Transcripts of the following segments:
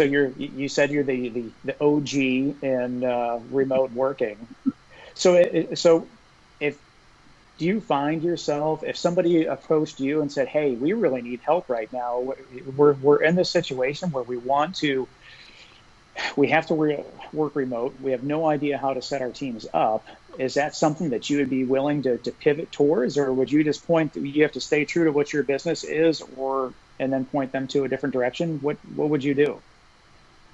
So you said you're the OG in remote working. So if do you find yourself, if somebody approached you and said, "Hey, we really need help right now. We're in this situation where we have to work remote. We have no idea how to set our teams up." Is that something that you would be willing to pivot towards, or would you just point? You have to stay true to what your business is, and then point them to a different direction? What would you do?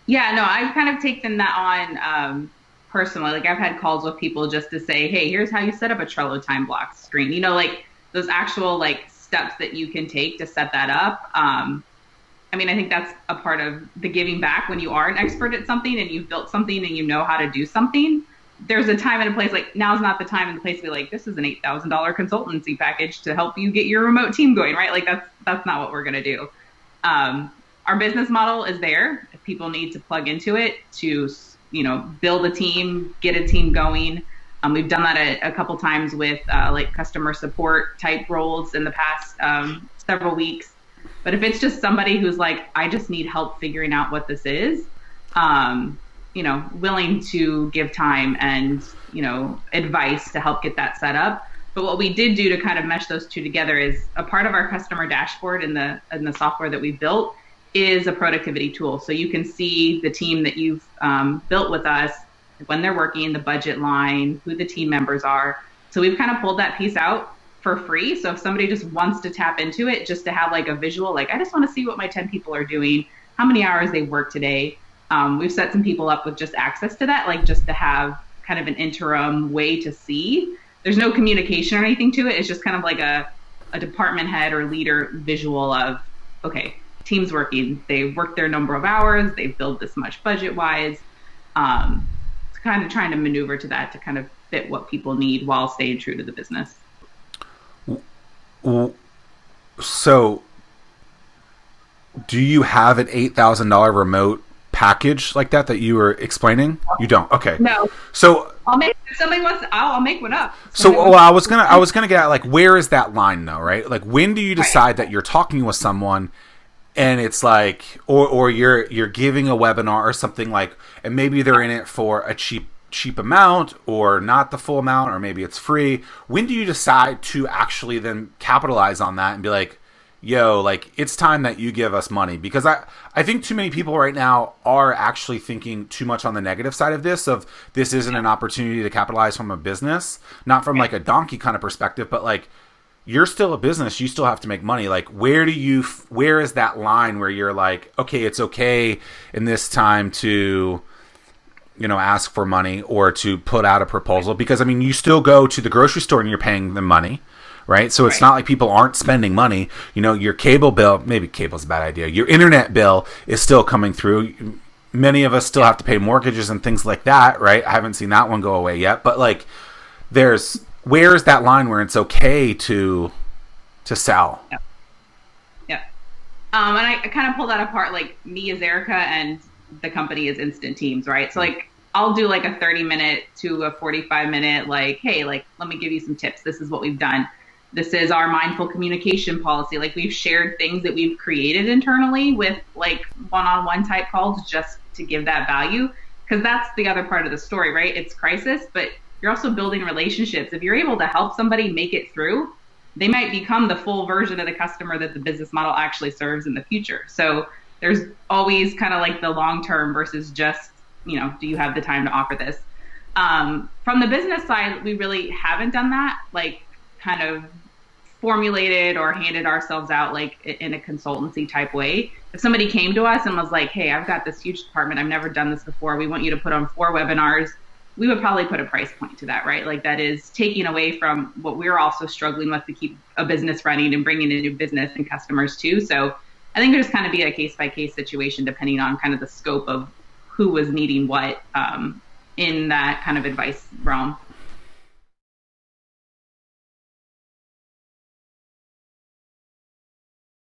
Yeah, no, I've kind of taken that on personally. Like I've had calls with people just to say, hey, here's how you set up a Trello time block screen. Like those actual like steps that you can take to set that up. I mean, I think that's a part of the giving back when you are an expert at something and you've built something and you know how to do something. There's a time and a place, like now's not the time and the place to be like, this is an $8,000 consultancy package to help you get your remote team going, right? Like that's not what we're going to do. Our business model is there. If people need to plug into it to, build a team, get a team going. We've done that a couple times with like customer support type roles in the past several weeks. But if it's just somebody who's like, I just need help figuring out what this is, willing to give time and, advice to help get that set up. But what we did do to kind of mesh those two together is a part of our customer dashboard in the software that we built is a productivity tool. So you can see the team that you've built with us, when they're working, the budget line, who the team members are. So we've kind of pulled that piece out for free. So if somebody just wants to tap into it, just to have like a visual, like I just want to see what my 10 people are doing, how many hours they work today. We've set some people up with just access to that, like just to have kind of an interim way to see. There's no communication or anything to it. It's just kind of like a department head or leader visual of, okay, team's working. They've worked their number of hours. They've built this much budget wise. Kind of trying to maneuver to that to kind of fit what people need while staying true to the business. So do you have an $8,000 remote package like that you were explaining? You don't. Okay. No. So if somebody wants, I'll make one up. I was gonna get at, like, where is that line though, right? Like, when do you decide that you're talking with someone and it's like, or you're giving a webinar or something, like, and maybe they're in it for a cheap amount or not the full amount, or maybe it's free. When do you decide to actually then capitalize on that and be like, yo, like, it's time that you give us money? Because I think too many people right now are actually thinking too much on the negative side of this isn't an opportunity to capitalize from a business, not from like a donkey kind of perspective, but like, you're still a business. You still have to make money. Like, where is that line where you're like, okay, it's okay in this time to, ask for money or to put out a proposal? Because, I mean, you still go to the grocery store and you're paying them money, right? So it's not like people aren't spending money. Your cable bill, maybe cable's a bad idea. Your internet bill is still coming through. Many of us still have to pay mortgages and things like that, right? I haven't seen that one go away yet. But, like, where's that line where it's okay to sell? Yeah. And I kind of pull that apart, like, me as Erica and the company is Instant Teams, right? So, like, I'll do like a 30-minute to a 45-minute, like, hey, like, let me give you some tips. This is what we've done. This is our mindful communication policy. Like, we've shared things that we've created internally with like one-on-one type calls just to give that value. Because that's the other part of the story, right? It's crisis, but you're also building relationships. If you're able to help somebody make it through, they might become the full version of the customer that the business model actually serves in the future. So there's always kind of like the long-term versus just, do you have the time to offer this? From the business side, we really haven't done that, like kind of formulated or handed ourselves out like in a consultancy type way. If somebody came to us and was like, hey, I've got this huge department, I've never done this before, we want you to put on 4 webinars, we would probably put a price point to that, right? Like, that is taking away from what we're also struggling with to keep a business running and bringing in new business and customers too. So I think there's kind of be a case-by-case situation depending on kind of the scope of who was needing what in that kind of advice realm.